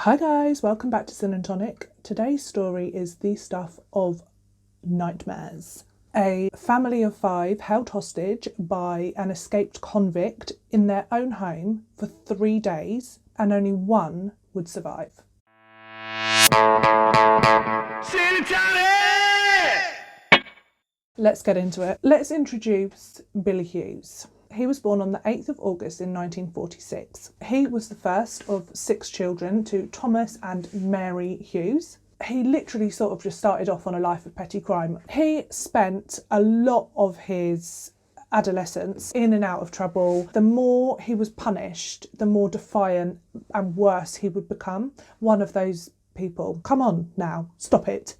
Hi guys, welcome back to Sin and Tonic. Today's story is the stuff of nightmares. A family of 5 held hostage by an escaped convict in their own home for 3 days, and only one would survive. Sin and Tonic! Let's get into it. Let's introduce Billy Hughes. He was born on the 8th of August in 1946. He was the first of 6 children to Thomas and Mary Hughes. He literally sort of just started off on a life of petty crime. He spent a lot of his adolescence in and out of trouble. The more he was punished, the more defiant and worse he would become. One of those people. Come on now, stop it.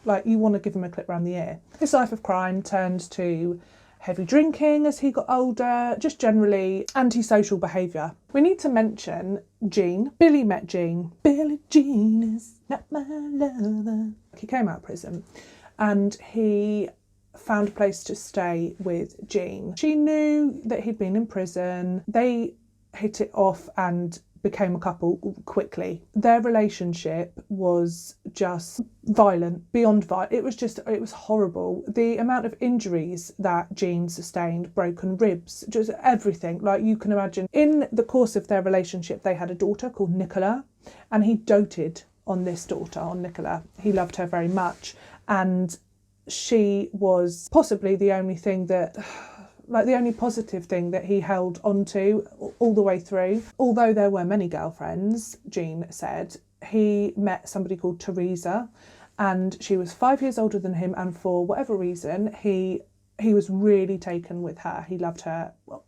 Like, you want to give him a clip round the ear. His life of crime turned to heavy drinking as he got older, just generally antisocial behaviour. We need to mention Jean. Billy met Jean. Billie Jean is not my lover. He came out of prison and he found a place to stay with Jean. She knew that he'd been in prison. They hit it off and became a couple quickly. Their relationship was just violent, beyond violent. It was horrible. The amount of injuries that Jean sustained, broken ribs, just everything, like you can imagine. In the course of their relationship, they had a daughter called Nicola, and he doted on this daughter, on Nicola. He loved her very much, and she was possibly the only thing that... the only positive thing that he held onto all the way through. Although there were many girlfriends, Jean said, he met somebody called Teresa, and she was 5 years older than him, and for whatever reason, he was really taken with her. He loved her. Well,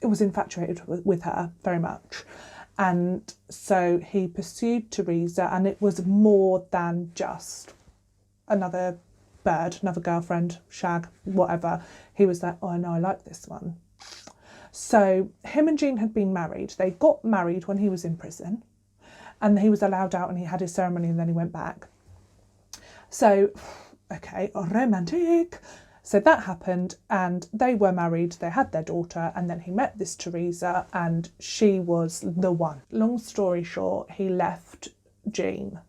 it was infatuated with her very much. And so he pursued Teresa, and it was more than just another bird, another girlfriend, shag, whatever. He was like, oh no, I like this one. So him and Jean had been married. They got married when he was in prison, and he was allowed out and he had his ceremony and then he went back. So, okay, romantic. So that happened and they were married, they had their daughter, and then he met this Teresa and she was the one. Long story short, he left Jean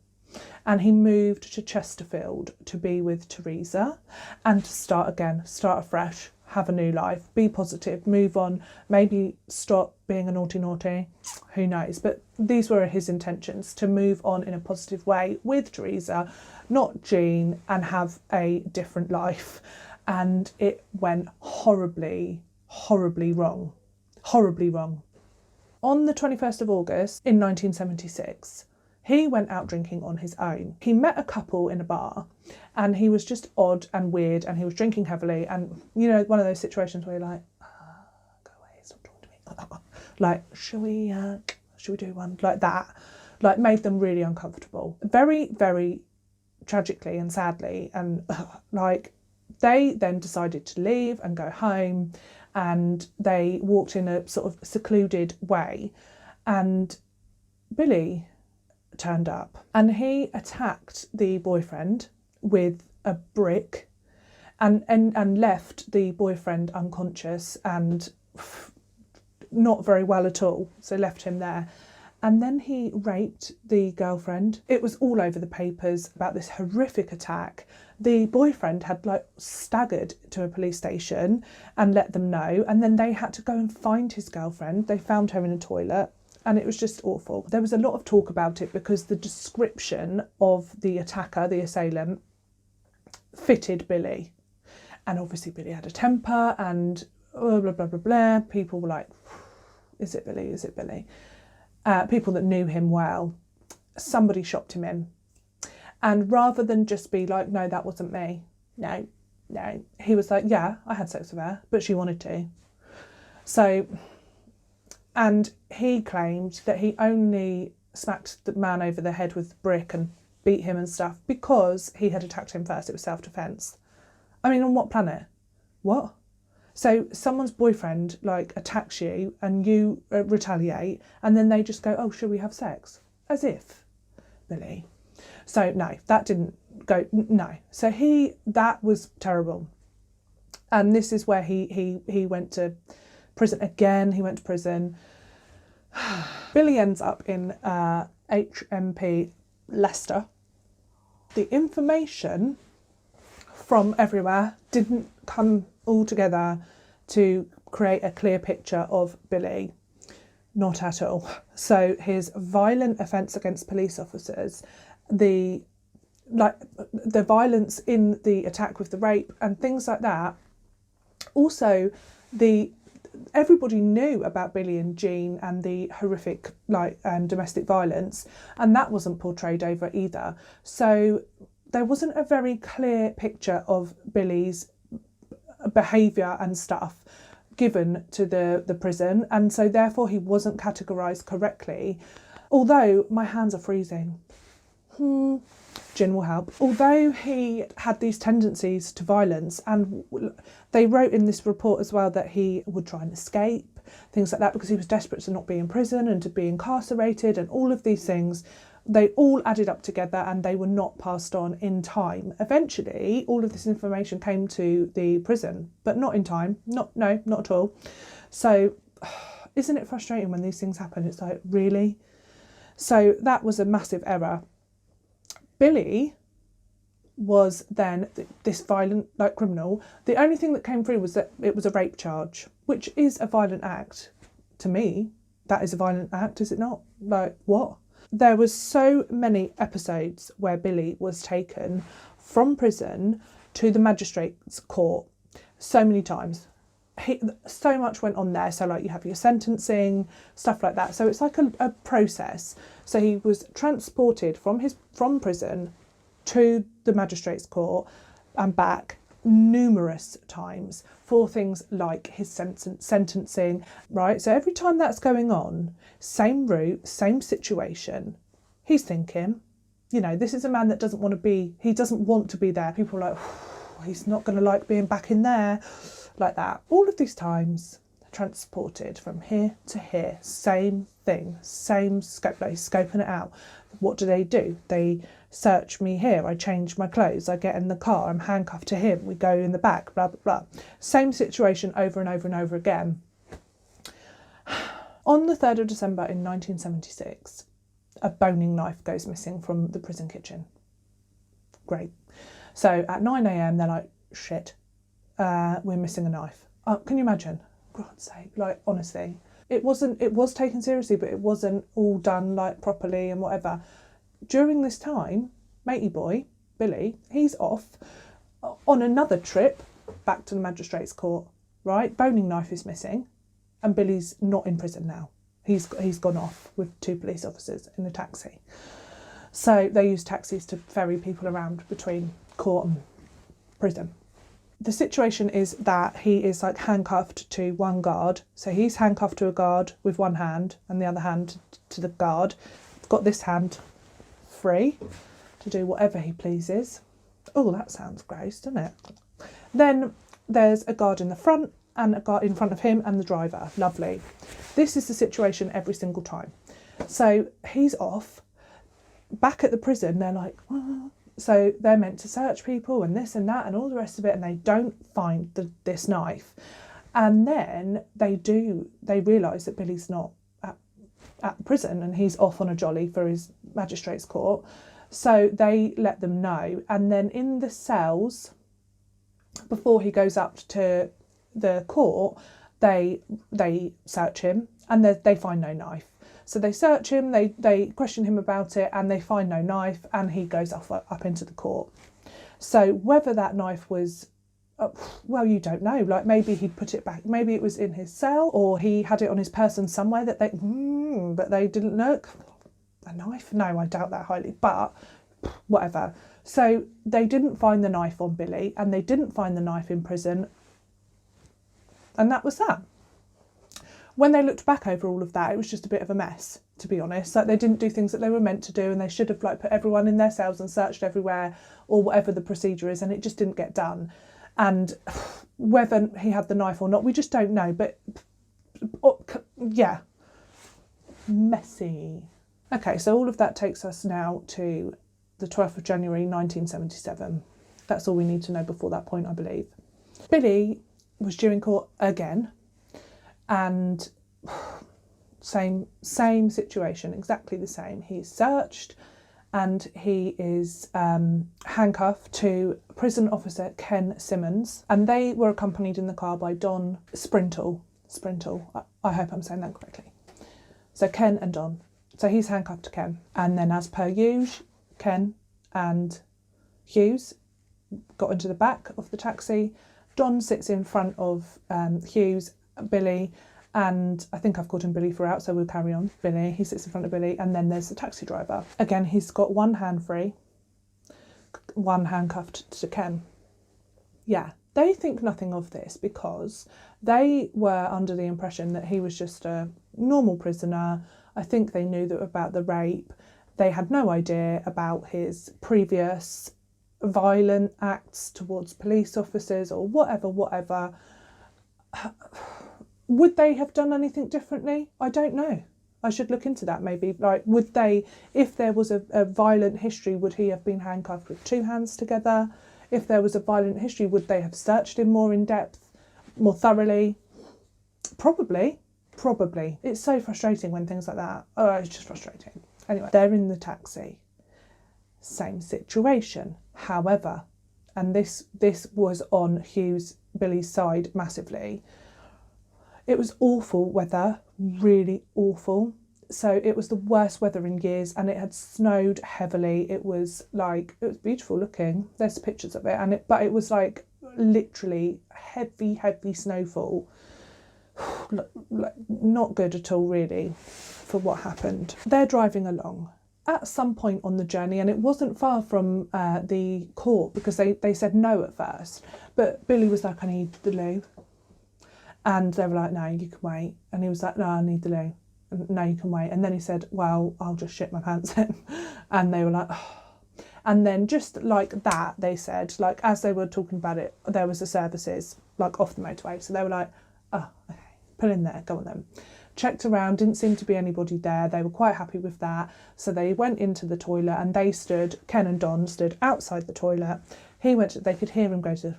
and he moved to Chesterfield to be with Teresa and to start again, start afresh, have a new life, be positive, move on, maybe stop being a naughty, who knows. But these were his intentions, to move on in a positive way with Teresa, not Jean, and have a different life. And it went horribly, horribly wrong. Horribly wrong. On the 21st of August in 1976, he went out drinking on his own. He met a couple in a bar and he was just odd and weird and he was drinking heavily, and you know, one of those situations where you're like, go away, stop talking to me. Like, should we do one? Like that. Like, made them really uncomfortable. Very, very tragically and sadly, and like, they then decided to leave and go home, and they walked in a sort of secluded way, and Billy turned up and he attacked the boyfriend with a brick and left the boyfriend unconscious and not very well at all, so left him there. And then he raped the girlfriend. It was all over the papers about this horrific attack. The boyfriend had staggered to a police station and let them know, and then they had to go and find his girlfriend. They found her in a toilet. And it was just awful. There was a lot of talk about it because the description of the attacker, the assailant, fitted Billy. And obviously Billy had a temper and blah, blah, blah, blah, blah. People were like, is it Billy? Is it Billy? People that knew him well. Somebody shopped him in. And rather than just be like, no, that wasn't me. No. He was like, yeah, I had sex with her, but she wanted to. So... And he claimed that he only smacked the man over the head with the brick and beat him and stuff because he had attacked him first. It was self-defence. I mean, on what planet? What? So someone's boyfriend attacks you and you retaliate, and then they just go, oh, should we have sex? As if. Billy. So no, that didn't go, no. So that was terrible. And this is where he went to prison again. He went to prison Billy ends up in HMP Leicester. The information from everywhere didn't come all together to create a clear picture of Billy. Not at all. So his violent offence against police officers, the violence in the attack with the rape and things like that. Also, everybody knew about Billy and Jean and the horrific domestic violence, and that wasn't portrayed over either. So there wasn't a very clear picture of Billy's behaviour and stuff given to the prison, and so therefore he wasn't categorised correctly. Although my hands are freezing. Gin will help. Although he had these tendencies to violence, and they wrote in this report as well that he would try and escape, things like that, because he was desperate to not be in prison and to be incarcerated, and all of these things, they all added up together and they were not passed on in time. Eventually, all of this information came to the prison, but not in time. Not at all. So, isn't it frustrating when these things happen? It's like, really? So that was a massive error. Billy was then this violent criminal. The only thing that came through was that it was a rape charge, which is a violent act. To me, that is a violent act, is it not? Like, what? There was so many episodes where Billy was taken from prison to the magistrate's court so many times. So much went on there. So you have your sentencing, stuff like that. So it's like a process. So he was transported from prison to the magistrate's court and back numerous times for things like his sentencing, right? So every time that's going on, same route, same situation, he's thinking, this is a man that doesn't want to be there. People are like, he's not going to like being back in there, like that. All of these times, transported from here to here, same thing, same scope, scoping it out. What do? They search me here, I change my clothes, I get in the car, I'm handcuffed to him, we go in the back, blah, blah, blah. Same situation over and over and over again. On the 3rd of December in 1976, a boning knife goes missing from the prison kitchen. Great. So at 9 a.m, they're like, shit, we're missing a knife. Can you imagine? God's sake, honestly. It was taken seriously, but it wasn't all done properly and whatever. During this time, matey boy, Billy, he's off on another trip back to the magistrate's court, right? Boning knife is missing and Billy's not in prison now. He's gone off with 2 police officers in a taxi. So they use taxis to ferry people around between court and prison. The situation is that he is handcuffed to one guard. So he's handcuffed to a guard with one hand and the other hand to the guard. Got this hand free to do whatever he pleases. Oh, that sounds gross, doesn't it? Then there's a guard in the front and a guard in front of him and the driver. Lovely. This is the situation every single time. So he's off. Back at the prison, they're like, oh. So they're meant to search people and this and that and all the rest of it, and they don't find this knife. And then they realise that Billy's not at the prison and he's off on a jolly for his magistrate's court. So they let them know. And then in the cells, before he goes up to the court, they search him and they find no knife. So they search him, they question him about it, and they find no knife, and he goes off up into the court. So whether that knife was, well, you don't know. Maybe he put it back. Maybe it was in his cell, or he had it on his person somewhere that they didn't look. A knife? No, I doubt that highly. But whatever. So they didn't find the knife on Billy, and they didn't find the knife in prison, and that was that. When they looked back over all of that, it was just a bit of a mess, to be honest. They didn't do things that they were meant to do, and they should have put everyone in their cells and searched everywhere, or whatever the procedure is, and it just didn't get done. And whether he had the knife or not, we just don't know. But yeah, messy. Okay, so all of that takes us now to the 12th of January 1977. That's all we need to know before that point, I believe. Billy was due in court again. And Same situation, exactly the same. He's searched and he is handcuffed to prison officer Ken Simmons, and they were accompanied in the car by Don Sprintle. I hope I'm saying that correctly. So Ken and Don. So he's handcuffed to Ken, and then as per usual, Ken and Hughes got into the back of the taxi. Don sits in front of Hughes, Billy, and I think I've called him Billy throughout, so we'll carry on. Billy, he sits in front of Billy, and then there's the taxi driver. Again, he's got one hand free, one handcuffed to Ken. Yeah, they think nothing of this because they were under the impression that he was just a normal prisoner. I think they knew that about the rape. They had no idea about his previous violent acts towards police officers or whatever. Would they have done anything differently? I don't know. I should look into that maybe. Like, would they, if there was a violent history, would he have been handcuffed with two hands together? If there was a violent history, would they have searched him more in depth, more thoroughly? Probably. It's so frustrating when things like that. Oh, it's just frustrating. Anyway, they're in the taxi. Same situation. However, and this was on Billy's side massively, it was awful weather, really awful. So it was the worst weather in years, and it had snowed heavily. It was beautiful looking. There's pictures of it, but it was like literally heavy snowfall. Not good at all, really, for what happened. They're driving along. At some point on the journey, and it wasn't far from the court because they said no at first, but Billy was like, I need the loo. And they were like, no, you can wait. And he was like, no, I need the loo. And, no, you can wait. And then he said, well, I'll just shit my pants in. And they were like, oh. And then just like that, they said, like as they were talking about it, there was the services like off the motorway. So they were like, oh, okay, pull in there, go on then. Checked around, didn't seem to be anybody there. They were quite happy with that. So they went into the toilet and Ken and Don stood outside the toilet. They could hear him go to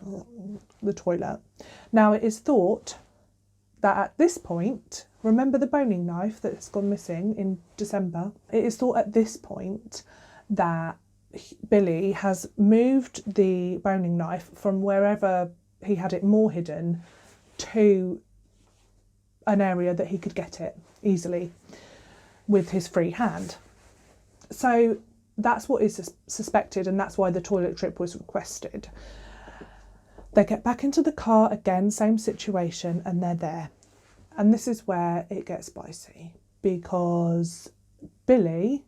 the toilet. Now it is thought that at this point, remember the boning knife that's gone missing in December? It is thought at this point that Billy has moved the boning knife from wherever he had it more hidden to an area that he could get it easily with his free hand. So that's what is suspected, and that's why the toilet trip was requested. They get back into the car again, same situation, and they're there. And this is where it gets spicy, because Billy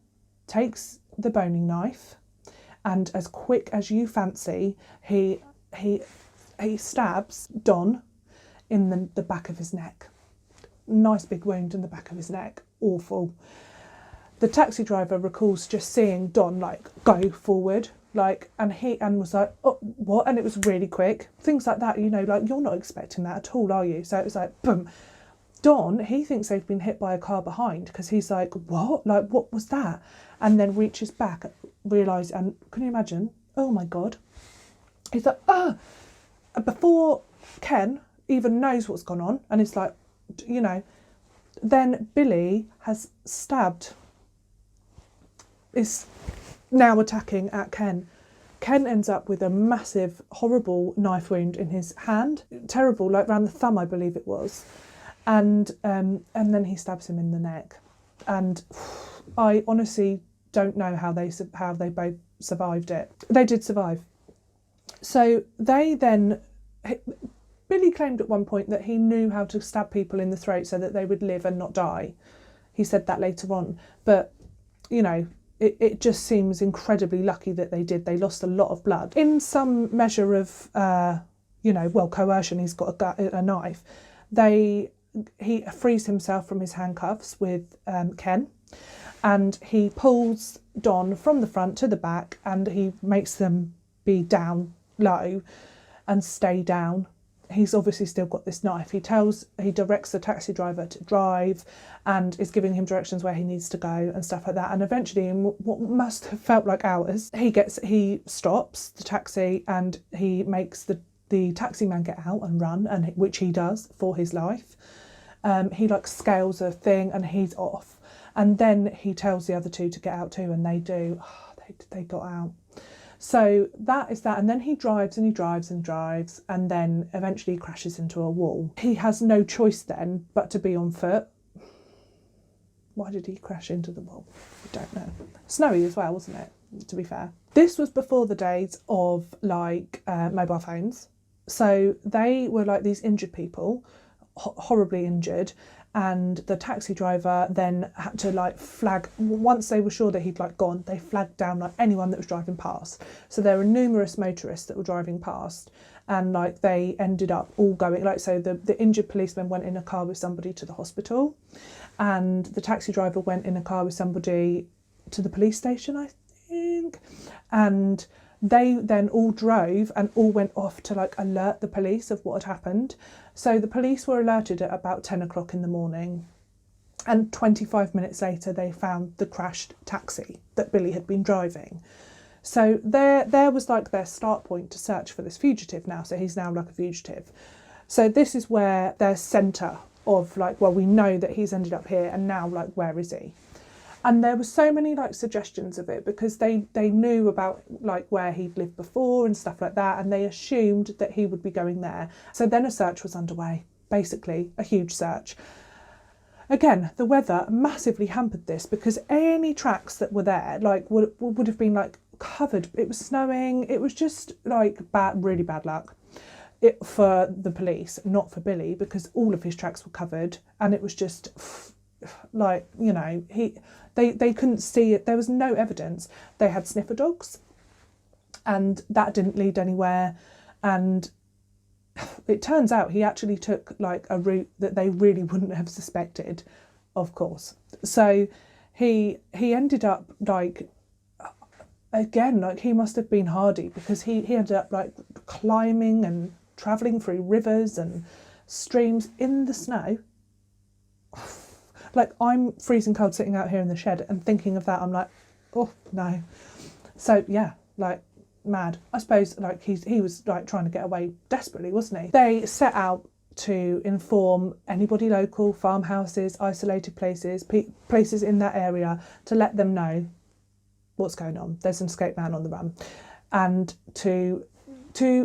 takes the boning knife and as quick as you fancy, he stabs Don in the back of his neck. Nice big wound in the back of his neck. Awful. The taxi driver recalls just seeing Don go forward, and was like, oh, what? And it was really quick. Things like that, you're not expecting that at all, are you? So it was like, boom. Don, he thinks they've been hit by a car behind because he's like, what? What was that? And then reaches back, realise, and can you imagine? Oh my God. He's like, ah! Before Ken even knows what's gone on, and it's like, then Billy has stabbed, is now attacking at Ken. Ken ends up with a massive, horrible knife wound in his hand. Terrible, around the thumb, I believe it was. And then he stabs him in the neck. And I honestly don't know how they both survived it. They did survive. So they then... Billy claimed at one point that he knew how to stab people in the throat so that they would live and not die. He said that later on. But, it just seems incredibly lucky that they did. They lost a lot of blood. In some measure of, coercion, he's got a knife. He frees himself from his handcuffs with Ken, and he pulls Don from the front to the back, and he makes them be down low and stay down. He's obviously still got this knife. He directs the taxi driver to drive and is giving him directions where he needs to go and stuff like that. And eventually, in what must have felt like hours, he stops the taxi and he makes the taxi man get out and run, which he does for his life. He like scales a thing and he's off. And then he tells the other two to get out too, and they do. Oh, they got out. So that is that. And then he drives and he drives and drives, and then eventually crashes into a wall. He has no choice then but to be on foot. Why did he crash into the wall? I don't know. Snowy as well, wasn't it? To be fair. This was before the days of like mobile phones. So they were like these injured people, horribly injured. And the taxi driver then had to like flag, once they were sure that he'd like gone, they flagged down like anyone that was driving past. So there were numerous motorists that were driving past, and like they ended up all going, like, so the injured policeman went in a car with somebody to the hospital, and the taxi driver went in a car with somebody to the police station, I think. And they then all drove and all went off to like alert the police of what had happened. So the police were alerted at about 10 o'clock in the morning, and 25 minutes later they found the crashed taxi that Billy had been driving. So there was like their start point to search for this fugitive now. So he's now like a fugitive. So this is where their centre of like, well, we know that he's ended up here, and now like, where is he? And there were so many like suggestions of it, because they knew about like where he'd lived before and stuff like that, and they assumed that he would be going there. So then a search was underway, basically a huge search. Again, the weather massively hampered this, because any tracks that were there like would have been like covered. It was snowing. It was just like really bad luck. For the police, not for Billy, because all of his tracks were covered, and it was just like, you know, they couldn't see it. There was no evidence. They had sniffer dogs, and that didn't lead anywhere. And it turns out he actually took like a route that they really wouldn't have suspected, of course. So he ended up like, again, like he must have been hardy, because he ended up like climbing and travelling through rivers and streams in the snow. Like, I'm freezing cold sitting out here in the shed, and thinking of that, I'm like, oh no. So yeah, like mad. I suppose like he was like trying to get away desperately, wasn't he? They set out to inform anybody local, farmhouses, isolated places, places in that area, to let them know what's going on. There's an escaped man on the run, and to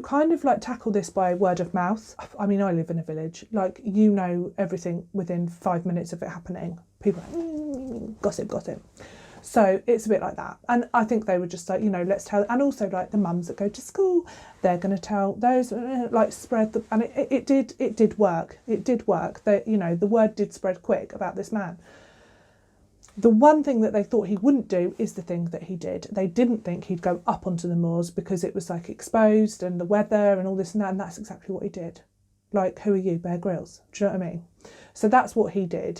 kind of like tackle this by word of mouth. I mean, I live in a village, like, you know everything within 5 minutes of it happening. People are like, gossip. So it's a bit like that. And I think they were just like, you know, let's tell, and also like the mums that go to school, they're going to tell those, like spread the, and it did work. It did work. That, you know, the word did spread quick about this man. The one thing that they thought he wouldn't do is the thing that he did. They didn't think he'd go up onto the moors, because it was like exposed and the weather and all this and that, and that's exactly what he did. Like, who are you, Bear Grylls? Do you know what I mean? So that's what he did.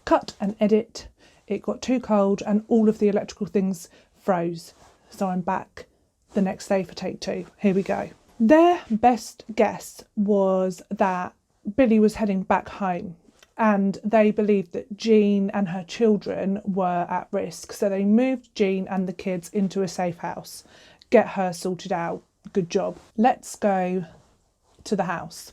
Cut and edit. It got too cold and all of the electrical things froze. So I'm back the next day for take 2. Here we go. Their best guess was that Billy was heading back home, and they believed that Jean and her children were at risk. So they moved Jean and the kids into a safe house. Get her sorted out. Good job. Let's go to the house.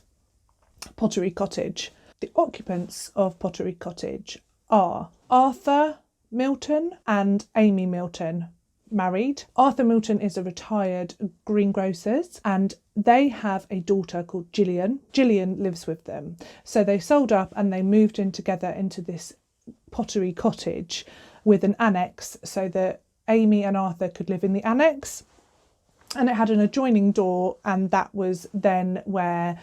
Pottery Cottage. The occupants of Pottery Cottage are Arthur Milton and Amy Milton, married. Arthur Milton is a retired greengrocers, and they have a daughter called Gillian. Gillian lives with them. So they sold up and they moved in together into this Pottery Cottage with an annex, so that Amy and Arthur could live in the annex. And it had an adjoining door, and that was then where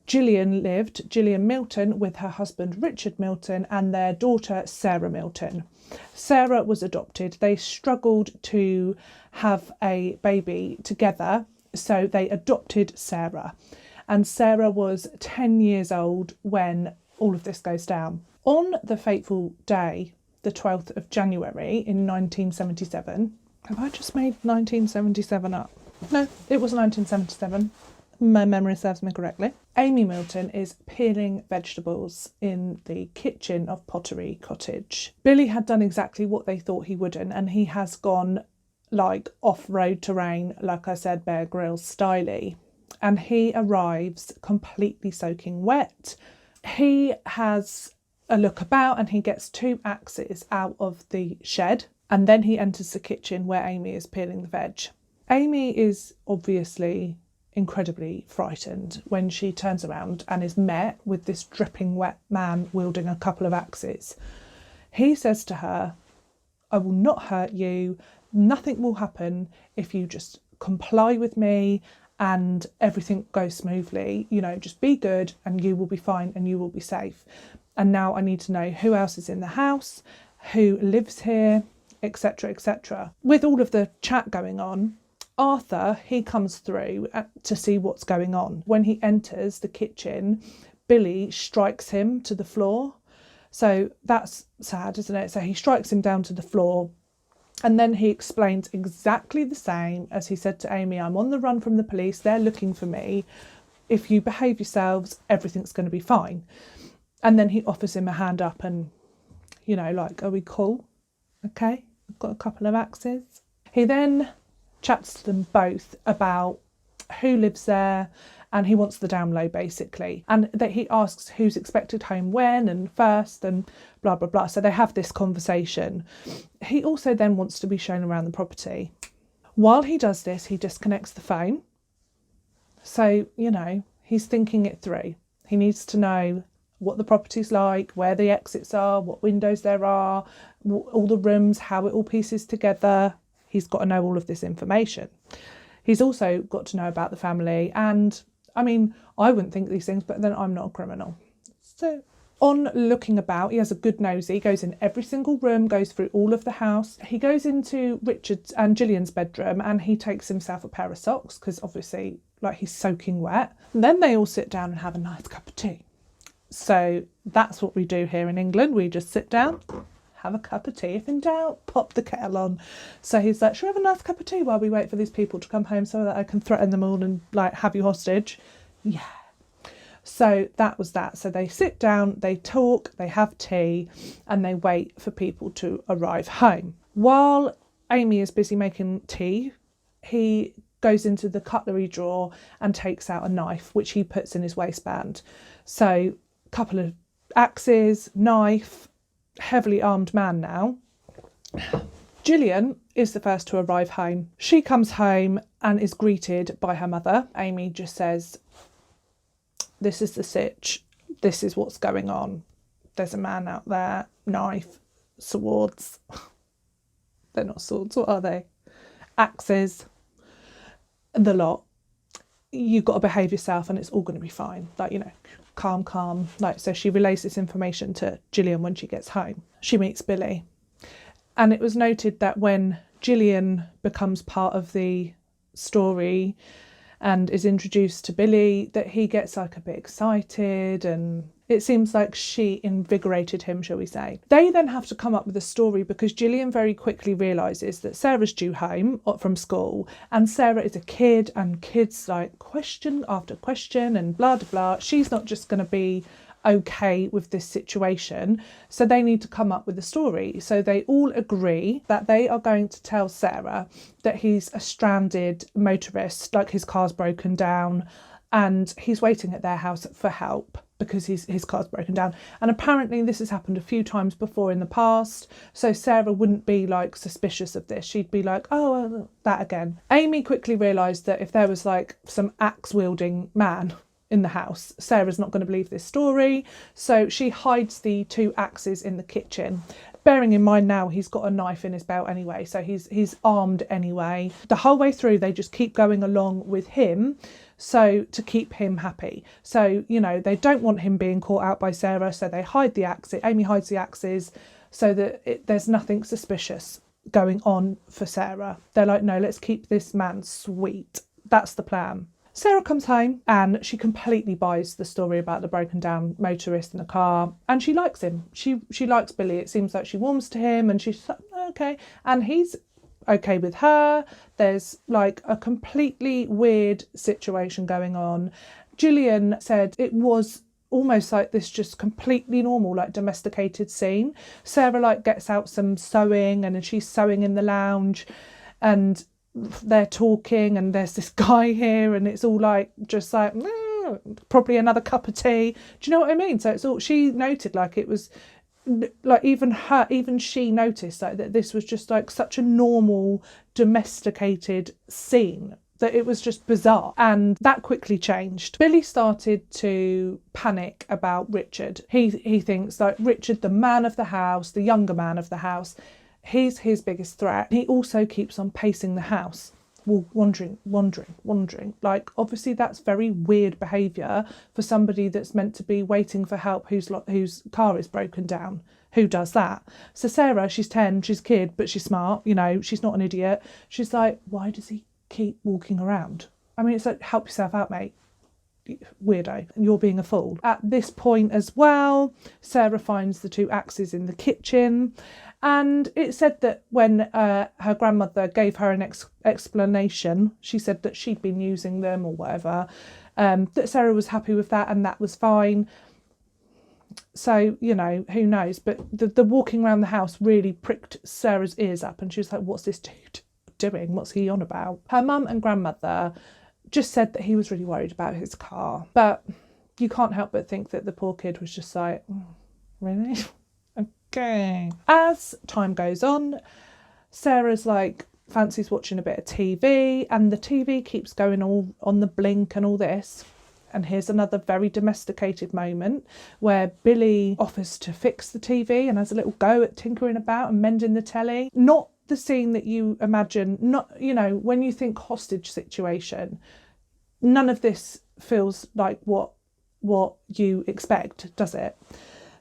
Gillian lived, Gillian Milton, with her husband Richard Milton and their daughter Sarah Milton. Sarah was adopted. They struggled to have a baby together, so they adopted Sarah. And Sarah was 10 years old when all of this goes down. On the fateful day, the 12th of January in 1977, have I just made 1977 up? No, it was 1977. My memory serves me correctly. Amy Milton is peeling vegetables in the kitchen of Pottery Cottage. Billy had done exactly what they thought he wouldn't, and he has gone like off-road terrain, like I said, Bear Grylls styly. And he arrives completely soaking wet, He has a look about and he gets 2 axes out of the shed, and then he enters the kitchen where Amy is peeling the veg. Amy is obviously incredibly frightened when she turns around and is met with this dripping wet man wielding a couple of axes. He says to her, "I will not hurt you, nothing will happen if you just comply with me and everything goes smoothly, just be good and you will be fine and you will be safe. And now I need to know who else is in the house, who lives here, etc, etc." With all of the chat going on, Arthur, he comes through to see what's going on. When he enters the kitchen, Billy strikes him to the floor. So that's sad, isn't it? So he strikes him down to the floor, and then he explains exactly the same as he said to Amy. "I'm on the run from the police, they're looking for me. If you behave yourselves, everything's going to be fine." And then he offers him a hand up and, are we cool? Okay, I've got a couple of axes. He then chats to them both about who lives there, and he wants the down low basically, and that he asks who's expected home when and first and blah blah blah. So they have this conversation. He also then wants to be shown around the property. While he does this, he disconnects the phone. So he's thinking it through. He needs to know what the property's like, where the exits are, what windows there are, all the rooms, how it all pieces together. He's got to know all of this information. He's also got to know about the family. And I mean, I wouldn't think these things, but then I'm not a criminal. So on looking about, he has a good nosy, goes in every single room, goes through all of the house. He goes into Richard's and Gillian's bedroom and he takes himself a pair of socks because obviously he's soaking wet. And then they all sit down and have a nice cup of tea. So that's what we do here in England. We just sit down, have a cup of tea. If in doubt, pop the kettle on. So he's like, "Should we have a nice cup of tea while we wait for these people to come home so that I can threaten them all and have you hostage?" Yeah. So that was that. So they sit down, they talk, they have tea, and they wait for people to arrive home. While Amy is busy making tea, he goes into the cutlery drawer and takes out a knife, which he puts in his waistband. So a couple of axes, knife, heavily armed man now. Gillian is the first to arrive home. She comes home and is greeted by her mother. Amy just says, "This is the sitch. This is what's going on. There's a man out there, knife, swords." They're not swords, what are they? Axes, the lot. You've got to behave yourself and it's all going to be fine. Calm. So she relays this information to Gillian when she gets home. She meets Billy. And it was noted that when Gillian becomes part of the story and is introduced to Billy, that he gets a bit excited, and it seems like she invigorated him, shall we say. They then have to come up with a story because Gillian very quickly realises that Sarah's due home from school, and Sarah is a kid, and kids question after question and blah blah blah. She's not just going to be okay with this situation, so they need to come up with a story. So they all agree that they are going to tell Sarah that he's a stranded motorist, his car's broken down and he's waiting at their house for help because his car's broken down. And apparently this has happened a few times before in the past, so Sarah wouldn't be suspicious of this. She'd be like, "Oh, that again." Amy quickly realised that if there was some axe wielding man in the house, Sarah's not going to believe this story, so she hides the 2 axes in the kitchen, bearing in mind now he's got a knife in his belt anyway, so he's armed anyway. The whole way through they just keep going along with him, so to keep him happy. So they don't want him being caught out by Sarah, so they hide the axes. Amy hides the axes so that there's nothing suspicious going on for Sarah. They're like, "No, let's keep this man sweet." That's the plan. Sarah comes home and she completely buys the story about the broken down motorist in the car, and she likes him. She likes Billy. It seems like she warms to him and she's like, okay. And he's okay with her. There's a completely weird situation going on. Gillian said it was almost this just completely normal, domesticated scene. Sarah gets out some sewing and she's sewing in the lounge and they're talking, and there's this guy here and it's all probably another cup of tea. Do you know what I mean? So it's all, she noted like it was like even she noticed like that this was just like such a normal domesticated scene that it was just bizarre, and that quickly changed. Billy started to panic about Richard. He thinks like Richard, the man of the house, the younger man of the house, he's his biggest threat. He also keeps on pacing the house, wandering. Like, obviously that's very weird behaviour for somebody that's meant to be waiting for help whose car is broken down. Who does that? So Sarah, she's 10, she's a kid, but she's smart, you know, she's not an idiot. She's like, why does he keep walking around? I mean, it's like, help yourself out, mate. Weirdo, you're being a fool. At this point as well, Sarah finds the 2 axes in the kitchen, and it said that when her grandmother gave her an explanation, she said that she'd been using them or whatever, that Sarah was happy with that and that was fine. So, you know, who knows, but the walking around the house really pricked Sarah's ears up, and she was like, what's this dude doing? What's he on about? Her mum and grandmother just said that he was really worried about his car, but you can't help but think that the poor kid was just like, really? Okay. As time goes on, Sarah's like fancies watching a bit of TV, and the TV keeps going all on the blink and all this. And here's another very domesticated moment where Billy offers to fix the TV and has a little go at tinkering about and mending the telly. Not the scene that you imagine, not, you know, when you think hostage situation, none of this feels like what you expect, does it?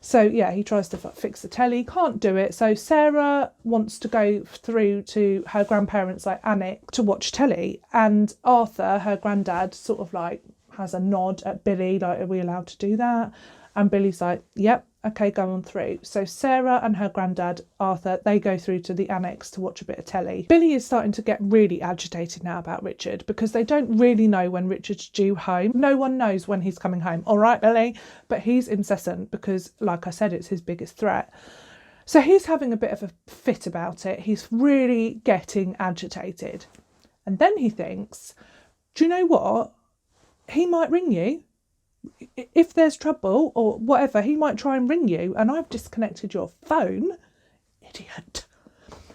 So yeah, he tries to fix the telly, can't do it. So Sarah wants to go through to her grandparents' like annex to watch telly, and Arthur, her granddad, sort of like has a nod at Billy, like, are we allowed to do that? And Billy's like, yep, okay, go on through. So Sarah and her granddad, Arthur, they go through to the annex to watch a bit of telly. Billy is starting to get really agitated now about Richard, because they don't really know when Richard's due home. No one knows when he's coming home. All right, Billy? But he's incessant because, like I said, it's his biggest threat. So he's having a bit of a fit about it. He's really getting agitated. And then he thinks, do you know what? He might ring you. If there's trouble or whatever, he might try and ring you, and I've disconnected your phone. Idiot.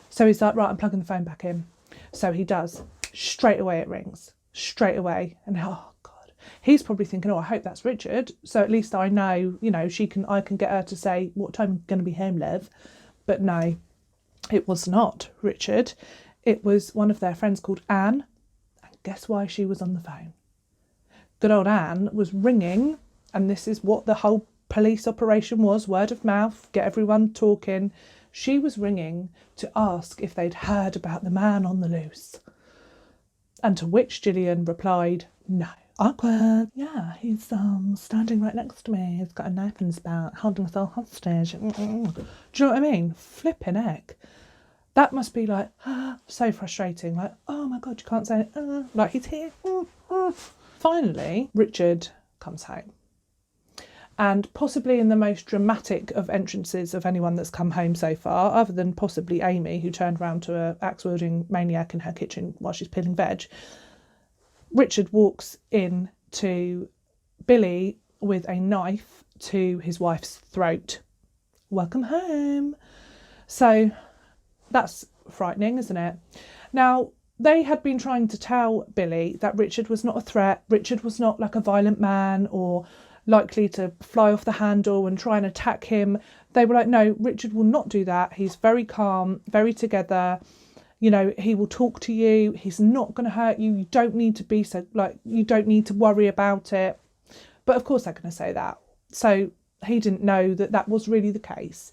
So he's like, right, I'm plugging the phone back in. So he does. Straight away it rings. Straight away. And oh God. He's probably thinking, oh, I hope that's Richard. So at least I know, you know, I can get her to say what time I'm going to be home, love. But no, it was not Richard. It was one of their friends called Anne. And guess why she was on the phone? Good old Anne was ringing, and this is what the whole police operation was, word of mouth, get everyone talking. She was ringing to ask if they'd heard about the man on the loose. And to which Gillian replied, no. Awkward. Yeah, he's standing right next to me. He's got a knife in his belt, holding us all hostage. Do you know what I mean? Flipping heck. That must be like, so frustrating. Like, oh my God, you can't say it. Like, he's here. Finally, Richard comes home. And possibly in the most dramatic of entrances of anyone that's come home so far, other than possibly Amy, who turned round to an axe-wielding maniac in her kitchen while she's peeling veg, Richard walks in to Billy with a knife to his wife's throat. Welcome home. So that's frightening, isn't it? Now, they had been trying to tell Billy that Richard was not a threat. Richard was not like a violent man or likely to fly off the handle and try and attack him. They were like, no, Richard will not do that. He's very calm, very together. You know, he will talk to you. He's not going to hurt you. You don't need to be so, like, you don't need to worry about it. But of course they're going to say that. So he didn't know that that was really the case.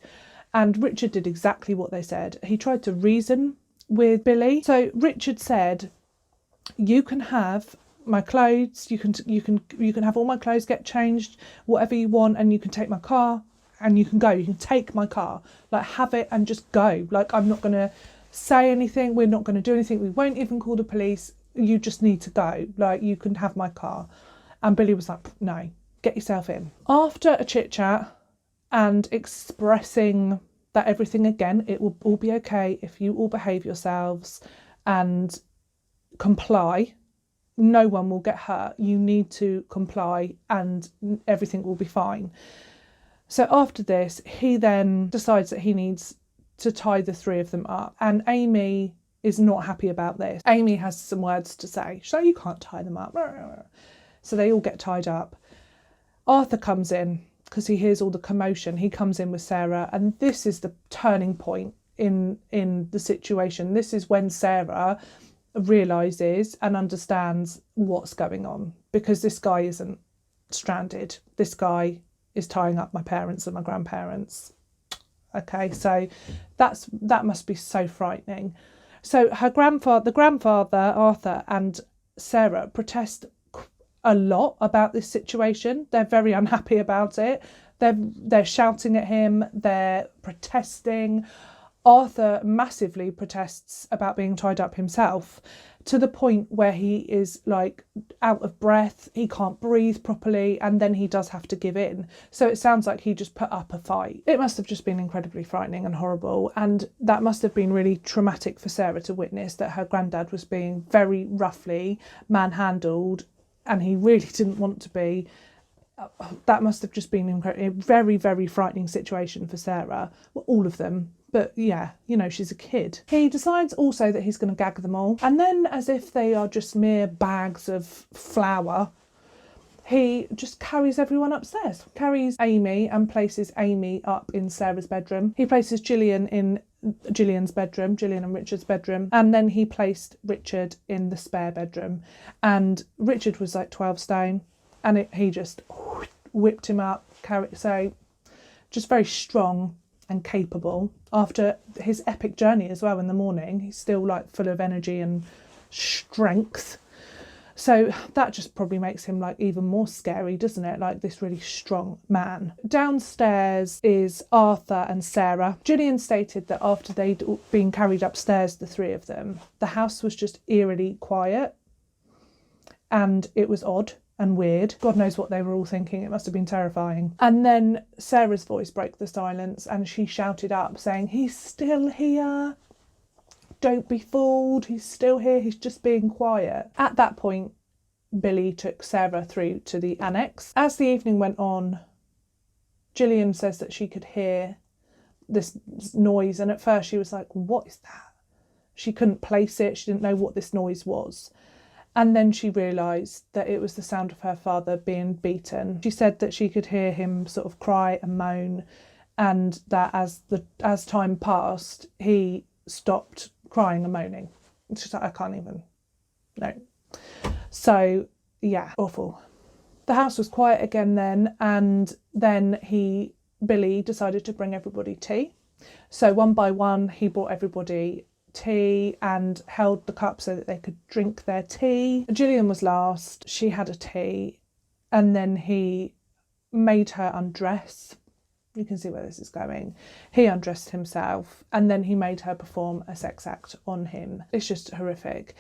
And Richard did exactly what they said. He tried to reason with Billy. So Richard said, you can have my clothes, you can have all my clothes, get changed, whatever you want, and you can take my car and you can go. You can take my car, like, have it and just go. Like, I'm not going to say anything, we're not going to do anything, we won't even call the police, you just need to go, like, you can have my car. And Billy was like, no, get yourself in. After a chit chat and expressing that everything, again, it will all be okay if you all behave yourselves and comply, no one will get hurt. You need to comply and everything will be fine. So after this, he then decides that he needs to tie the three of them up. And Amy is not happy about this. Amy has some words to say. She's like, you can't tie them up. So they all get tied up. Arthur comes in because he hears all the commotion. He comes in with Sarah, and this is the turning point in the situation. This is when Sarah realises and understands what's going on, because this guy isn't stranded. This guy is tying up my parents and my grandparents. Okay, so that must be so frightening. So the grandfather, Arthur, and Sarah protest a lot about this situation. They're very unhappy about it. They're shouting at him. They're protesting. Arthur massively protests about being tied up himself, to the point where he is like out of breath, he can't breathe properly, and then he does have to give in. So it sounds like he just put up a fight. It must have just been incredibly frightening and horrible, and that must have been really traumatic for Sarah to witness, that her granddad was being very roughly manhandled, and he really didn't want to be. That must have just been a very, very frightening situation for Sarah. Well, all of them. But yeah, you know, she's a kid. He decides also that he's going to gag them all. And then, as if they are just mere bags of flour, he just carries everyone upstairs. Carries Amy and places Amy up in Sarah's bedroom. He places Gillian in Gillian's bedroom, Gillian and Richard's bedroom. And then he placed Richard in the spare bedroom. And Richard was like 12 stone. And he just whipped him up. So just very strong and capable. After his epic journey as well in the morning, he's still like full of energy and strength. So that just probably makes him like even more scary, doesn't it? Like this really strong man. Downstairs is Arthur and Sarah. Gillian stated that after they'd been carried upstairs, the three of them, the house was just eerily quiet, and it was odd and weird. God knows what they were all thinking. It must have been terrifying. And then Sarah's voice broke the silence, and she shouted up saying, "He's still here. Don't be fooled. He's still here. He's just being quiet." At that point, Billy took Sarah through to the annex. As the evening went on, Gillian says that she could hear this noise, and at first she was like, what is that? She couldn't place it. She didn't know what this noise was. And then she realised that it was the sound of her father being beaten. She said that she could hear him sort of cry and moan, and that as time passed, he stopped crying and moaning. She's like, I can't even. No. So, yeah, awful. The house was quiet again then, and then Billy decided to bring everybody tea. So one by one, he brought everybody tea and held the cup so that they could drink their tea. Gillian was last. She had a tea, and then he made her undress. You can see where this is going. He undressed himself, and then he made her perform a sex act on him. It's just horrific.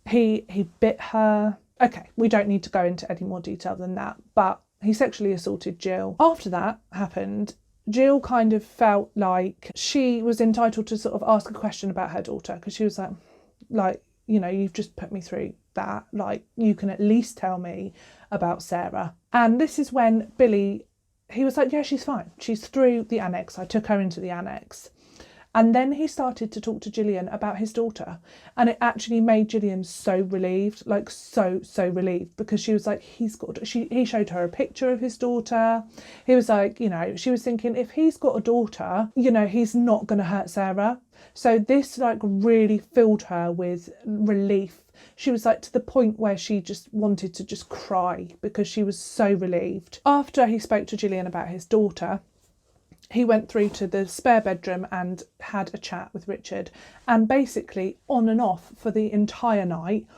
He bit her. Okay, we don't need to go into any more detail than that, but he sexually assaulted Jill. After that happened, Jill kind of felt like she was entitled to sort of ask a question about her daughter, because she was like, you know, you've just put me through that. Like, you can at least tell me about Sarah. And this is when Billy, he was like, yeah, she's fine. She's through the annex. I took her into the annex. And then he started to talk to Gillian about his daughter. And it actually made Gillian so relieved, like so relieved, because she was like, he showed her a picture of his daughter. He was like, you know, she was thinking, if he's got a daughter, you know, he's not going to hurt Sarah. So this like really filled her with relief. She was like to the point where she just wanted to just cry because she was so relieved. After he spoke to Gillian about his daughter, he went through to the spare bedroom and had a chat with Richard. And basically, on and off for the entire night,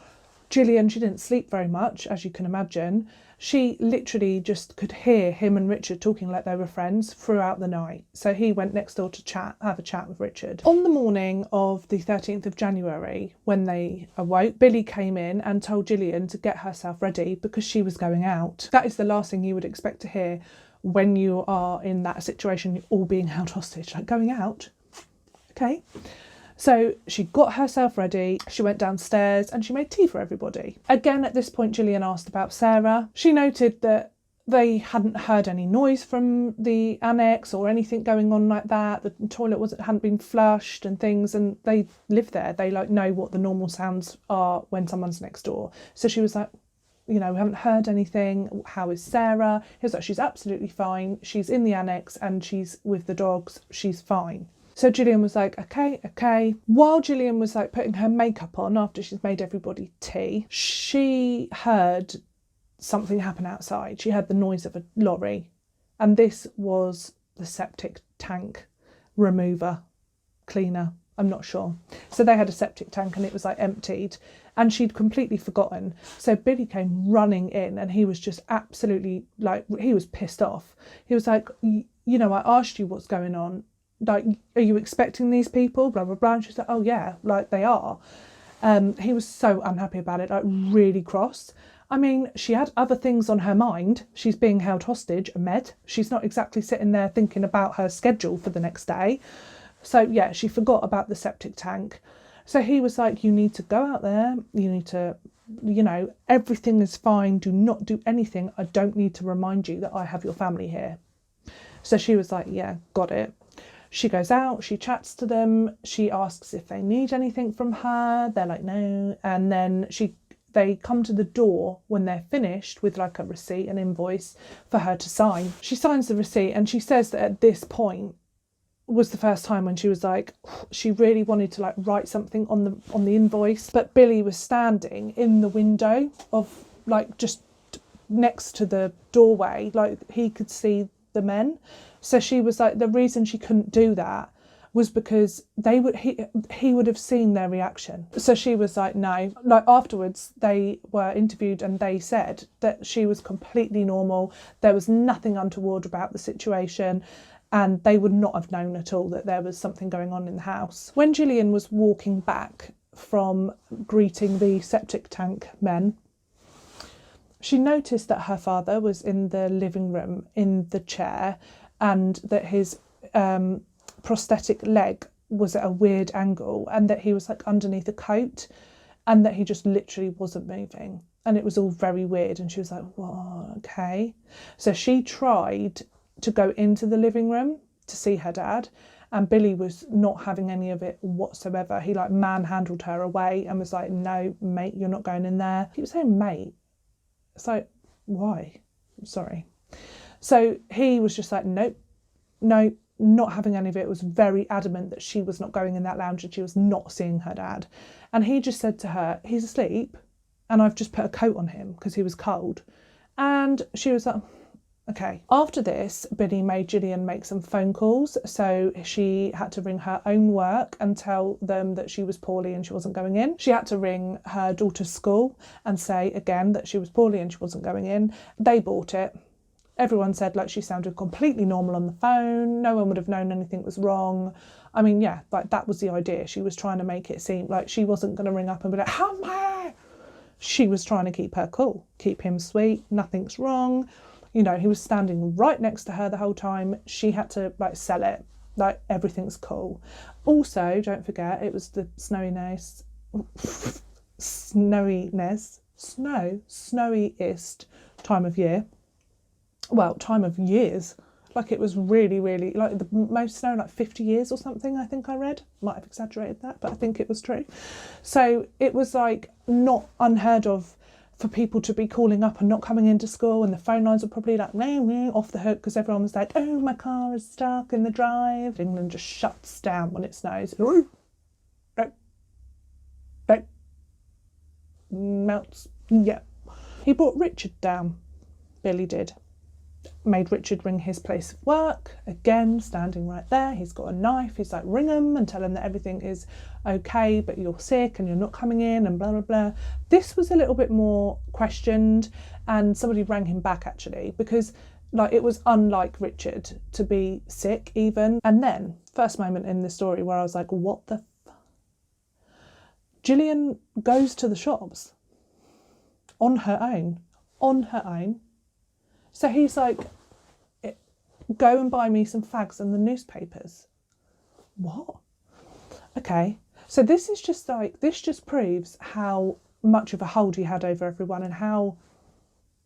Gillian, she didn't sleep very much, as you can imagine. She literally just could hear him and Richard talking like they were friends throughout the night. So he went next door to have a chat with Richard. On the morning of the 13th of January, when they awoke, Billy came in and told Gillian to get herself ready because she was going out. That is the last thing you would expect to hear when you are in that situation, you're all being held hostage, like going out. Okay. So she got herself ready, she went downstairs and she made tea for everybody. Again, at this point, Gillian asked about Sarah. She noted that they hadn't heard any noise from the annex or anything going on like that. The toilet hadn't been flushed and things, and they live there. They know what the normal sounds are when someone's next door. So she was like, we haven't heard anything. How is Sarah? He was like, she's absolutely fine. She's in the annex and she's with the dogs. She's fine. So Gillian was like, okay. While Gillian was like putting her makeup on after she's made everybody tea, she heard something happen outside. She heard the noise of a lorry, and this was the septic tank remover, cleaner, I'm not sure. So they had a septic tank and it was like emptied, and she'd completely forgotten. So Billy came running in and he was just absolutely like, he was pissed off. He was like, I asked you what's going on. Like, are you expecting these people? Blah, blah, blah. And she's like, oh yeah, like they are. He was so unhappy about it, like really cross. I mean, she had other things on her mind. She's being held hostage, a med. She's not exactly sitting there thinking about her schedule for the next day. So yeah, she forgot about the septic tank. So he was like, you need to go out there. You need to, everything is fine. Do not do anything. I don't need to remind you that I have your family here. So she was like, yeah, got it. She goes out, she chats to them. She asks if they need anything from her. They're like, no. And then they come to the door when they're finished with like a receipt, an invoice for her to sign. She signs the receipt and she says that at this point was the first time when she was like, she really wanted to like write something on the invoice, but Billy was standing in the window of like just next to the doorway, like he could see the men. So she was like, the reason she couldn't do that was because he would have seen their reaction. So she was like, no. Like afterwards, they were interviewed and they said that she was completely normal. There was nothing untoward about the situation, and they would not have known at all that there was something going on in the house. When Gillian was walking back from greeting the septic tank men, she noticed that her father was in the living room in the chair, and that his prosthetic leg was at a weird angle, and that he was like underneath a coat, and that he just literally wasn't moving, and it was all very weird. And she was like, what? Okay. So she tried to go into the living room to see her dad, and Billy was not having any of it whatsoever. He like manhandled her away and was like, no mate, you're not going in there. He was saying mate. It's like, why? Sorry. So he was just like, nope, no, not having any of it. Was very adamant that she was not going in that lounge and she was not seeing her dad. And he just said to her, he's asleep and I've just put a coat on him because he was cold. And she was like, okay. After this, Billy made Gillian make some phone calls. So she had to ring her own work and tell them that she was poorly and she wasn't going in. She had to ring her daughter's school and say again that she was poorly and she wasn't going in. They bought it. Everyone said like she sounded completely normal on the phone. No one would have known anything was wrong. I mean, yeah, like that was the idea. She was trying to make it seem like she wasn't going to ring up and be like, how am I? She was trying to keep her cool, keep him sweet. Nothing's wrong. He was standing right next to her the whole time. She had to like sell it, like everything's cool. Also, don't forget, it was the snowiest time of year. Well, time of years. Like it was really, really, like the most snow in like 50 years or something, I think I read. Might have exaggerated that, but I think it was true. So it was like not unheard of for people to be calling up and not coming into school, and the phone lines were probably like off the hook because everyone was like, oh, my car is stuck in the drive. England just shuts down when it snows. Melts. Yeah. He brought Richard down. Billy did. Made Richard ring his place of work, again standing right there. He's got a knife. He's like, ring him and tell him that everything is okay, but you're sick and you're not coming in and blah blah blah. This was a little bit more questioned, and somebody rang him back actually, because like it was unlike Richard to be sick even. And then first moment in the story where I was like, what the Gillian goes to the shops on her own. So he's like, go and buy me some fags and the newspapers. What? Okay. So this is just like, this just proves how much of a hold he had over everyone, and how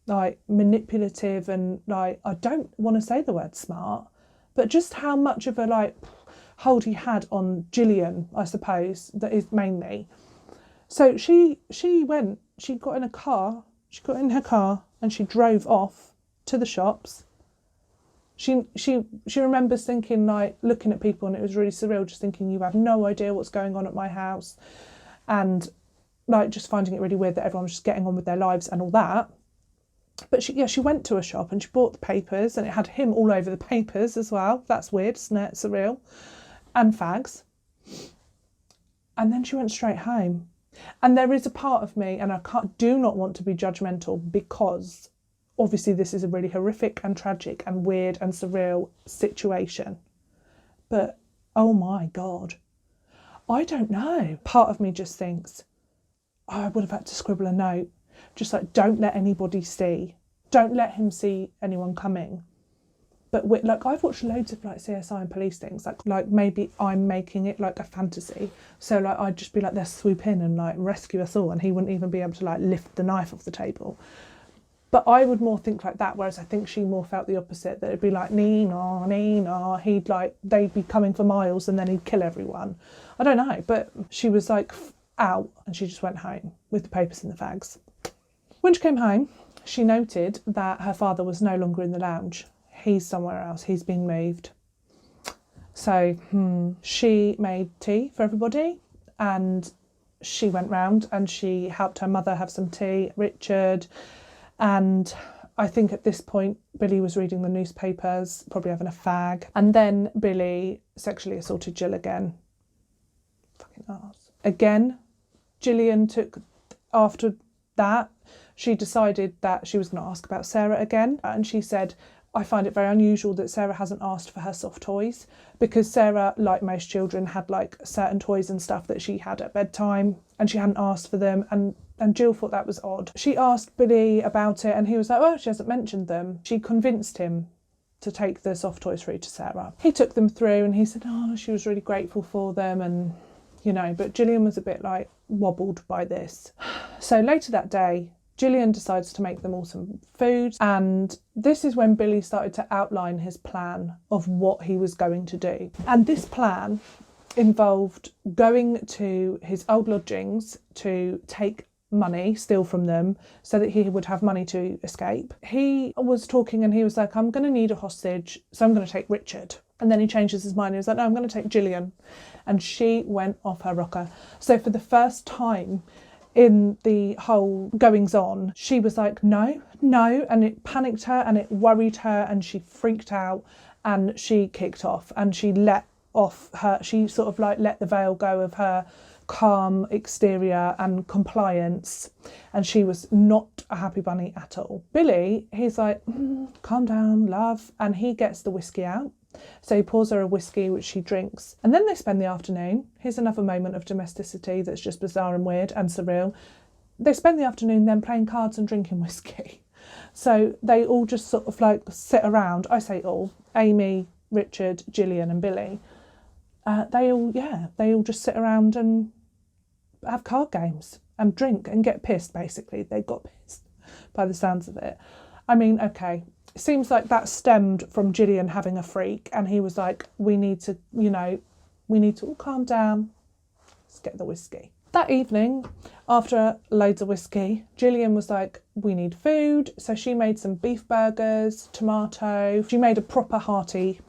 like manipulative, and like, I don't want to say the word smart, but just how much of a like hold he had on Gillian, I suppose, that is mainly. So she got in her car and she drove off to the shops. She remembers thinking, like, looking at people, and it was really surreal, just thinking, you have no idea what's going on at my house, and like just finding it really weird that everyone was just getting on with their lives and all that. But she went to a shop and she bought the papers, and it had him all over the papers as well. That's weird, isn't it? Surreal. And fags. And then she went straight home. And there is a part of me, and I do not want to be judgmental, because obviously this is a really horrific and tragic and weird and surreal situation. But oh my God, I don't know. Part of me just thinks, I would have had to scribble a note, just like, don't let anybody see. Don't let him see anyone coming. But like, I've watched loads of like CSI and police things, like maybe I'm making it like a fantasy. So like, I'd just be like, they'll swoop in and like rescue us all, and he wouldn't even be able to like lift the knife off the table. But I would more think like that, whereas I think she more felt the opposite, that it'd be like, Nina, they'd be coming for miles and then he'd kill everyone. I don't know, but she was like out, and she just went home with the papers and the fags. When she came home, she noted that her father was no longer in the lounge. He's somewhere else, he's been moved. So she made tea for everybody, and she went round and she helped her mother have some tea, Richard. And I think at this point, Billy was reading the newspapers, probably having a fag. And then Billy sexually assaulted Jill again. Fucking arse. Again, Gillian after that, she decided that she was going to ask about Sarah again. And she said, I find it very unusual that Sarah hasn't asked for her soft toys, because Sarah, like most children, had like certain toys and stuff that she had at bedtime, and she hadn't asked for them. And Jill thought that was odd. She asked Billy about it, and he was like, oh, she hasn't mentioned them. She convinced him to take the soft toys through to Sarah. He took them through, and he said, oh, she was really grateful for them, and but Gillian was a bit like wobbled by this. So later that day, Gillian decides to make them all some food, and this is when Billy started to outline his plan of what he was going to do. And this plan involved going to his old lodgings to take money, steal from them, so that he would have money to escape. He was talking and he was like, I'm going to need a hostage, so I'm going to take Richard. And then he changes his mind. He was like, no, I'm going to take Gillian. And she went off her rocker. So for the first time in the whole goings on, she was like, no, and it panicked her and it worried her, and she freaked out, and she kicked off, and she sort of like let the veil go of her calm exterior and compliance, and she was not a happy bunny at all. Billy, he's like, calm down, love, and he gets the whiskey out. So he pours her a whiskey, which she drinks, and then they spend the afternoon. Here's another moment of domesticity that's just bizarre and weird and surreal. They spend the afternoon then playing cards and drinking whiskey. So they all just sort of like sit around. I say all: Amy, Richard, Gillian and Billy. They all just sit around and have card games and drink and get pissed, basically. They got pissed by the sounds of it. I mean, okay, it seems like that stemmed from Gillian having a freak, and he was like, we need to all calm down. Let's get the whiskey. That evening, after loads of whiskey, Gillian was like, we need food. So she made some beef burgers, tomato. She made a proper hearty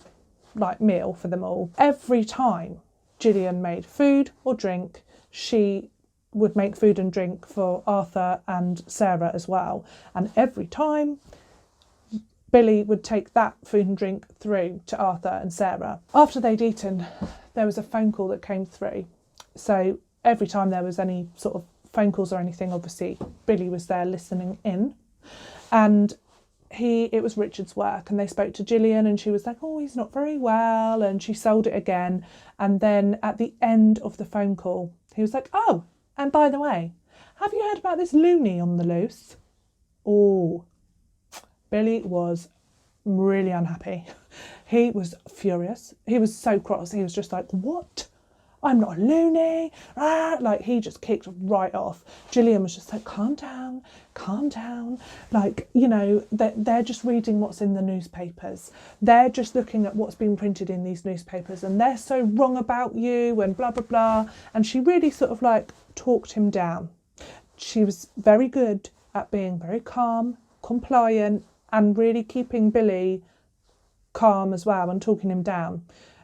meal for them all. Every time Gillian made food or drink, she would make food and drink for Arthur and Sarah as well. And every time Billy would take that food and drink through to Arthur and Sarah. After they'd eaten, there was a phone call that came through. So every time there was any sort of phone calls or anything, obviously Billy was there listening in. And it was Richard's work, and they spoke to Gillian, and she was like, oh, he's not very well, and she sold it again. And then at the end of the phone call, he was like, oh, and by the way, have you heard about this loony on the loose? Oh, Billy was really unhappy. He was furious. He was so cross. He was just like, what? I'm not a loony. Ah, like, he just kicked right off. Gillian was just like, calm down, calm down. Like, you know, they're just reading what's in the newspapers. They're just looking at what's been printed in these newspapers, and they're so wrong about you and blah, blah, blah. And she really sort of like talked him down. She was very good at being very calm, compliant, and really keeping Billy calm as well and talking him down.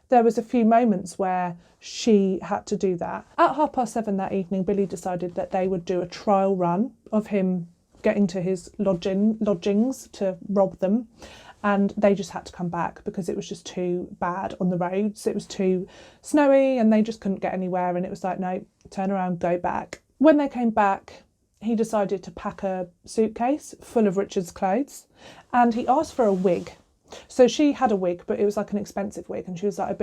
There was a few moments where she had to do that. At 7:30 that evening, Billy decided that they would do a trial run of him getting to his lodgings to rob them, and they just had to come back because it was just too bad on the roads. It was too snowy and they just couldn't get anywhere, and it was like, no, turn around, go back. When they came back, he decided to pack a suitcase full of Richard's clothes, and he asked for a wig. So she had a wig, but it was like an expensive wig, and she was like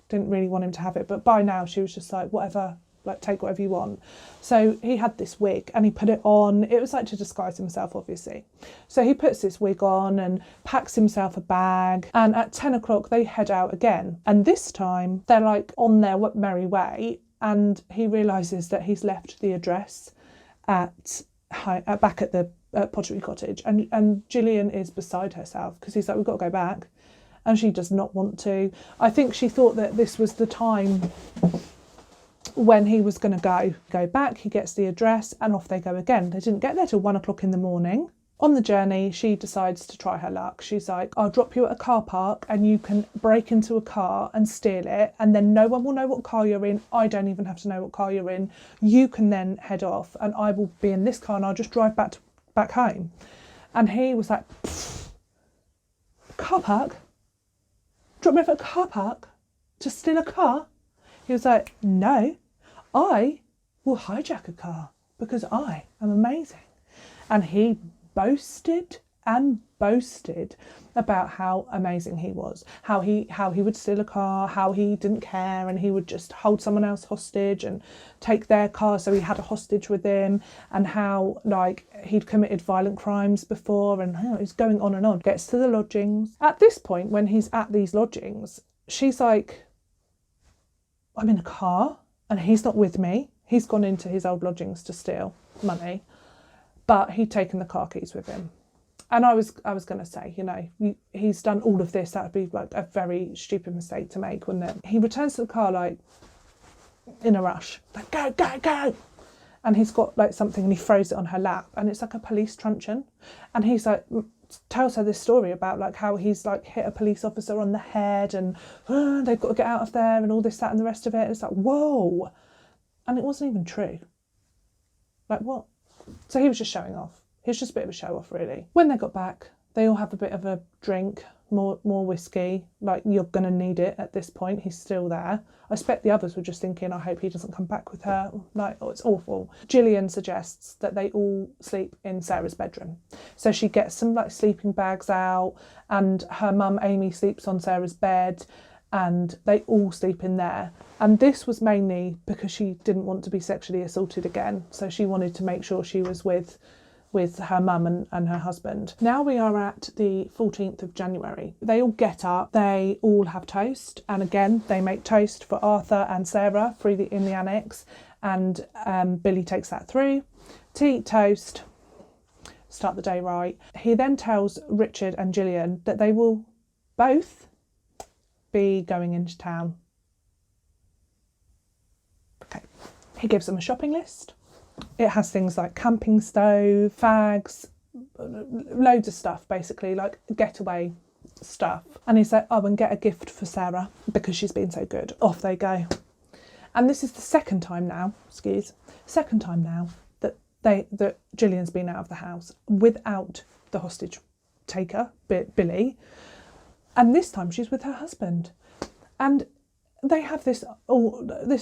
didn't really want him to have it, but by now she was just like, whatever, like, take whatever you want. So he had this wig and he put it on. It was like to disguise himself, obviously. So he puts this wig on and packs himself a bag, and at 10 o'clock they head out again, and this time they're like on their merry way, and he realises that he's left the address back at the Pottery Cottage, and Gillian is beside herself because he's like, we've got to go back, and she does not want to. I think she thought that this was the time when he was going to go back. He gets the address and off they go again. They didn't get there till 1 o'clock in the morning. On the journey, she decides to try her luck. She's like, I'll drop you at a car park and you can break into a car and steal it, and then no one will know what car you're in. I don't even have to know what car you're in. You can then head off and I will be in this car and I'll just drive back home. And he was like, car park? Drop me off at a car park to steal a car? He was like, no, I will hijack a car because I am amazing. And he boasted and boasted about how amazing he was, how he would steal a car, how he didn't care, and he would just hold someone else hostage and take their car, so he had a hostage with him, and how like he'd committed violent crimes before, and it was going on and on. Gets to the lodgings. At this point, when he's at these lodgings, she's like, I'm in a car and he's not with me. He's gone into his old lodgings to steal money, but he'd taken the car keys with him. And I was going to say, you know, he's done all of this. That would be like a very stupid mistake to make, wouldn't it? He returns to the car like in a rush, like, go, go, go. And he's got like something and he throws it on her lap, and it's like a police truncheon. And he's like, tells her this story about like how he's like hit a police officer on the head, and they've got to get out of there and all this, that and the rest of it. It's like, whoa. And it wasn't even true. Like, what? So he was just showing off. He was just a bit of a show off, really. When they got back, they all have a bit of a drink, more whiskey. Like, you're going to need it at this point. He's still there. I expect the others were just thinking, I hope he doesn't come back with her. Like, oh, it's awful. Gillian suggests that they all sleep in Sarah's bedroom. So she gets some like sleeping bags out, and her mum Amy sleeps on Sarah's bed, and they all sleep in there. And this was mainly because she didn't want to be sexually assaulted again. So she wanted to make sure she was with her mum and her husband. Now we are at the 14th of January. They all get up, they all have toast, and again they make toast for Arthur and Sarah in the annex, and Billy takes that through to eat toast, start the day right. He then tells Richard and Gillian that they will both be going into town. Okay. He gives them a shopping list. It has things like camping stove, fags, loads of stuff, basically, like getaway stuff. And he's like, oh, and get a gift for Sarah because she's been so good. Off they go. And this is the second time now that Gillian's been out of the house without the hostage taker, Billy. And this time she's with her husband. And they have this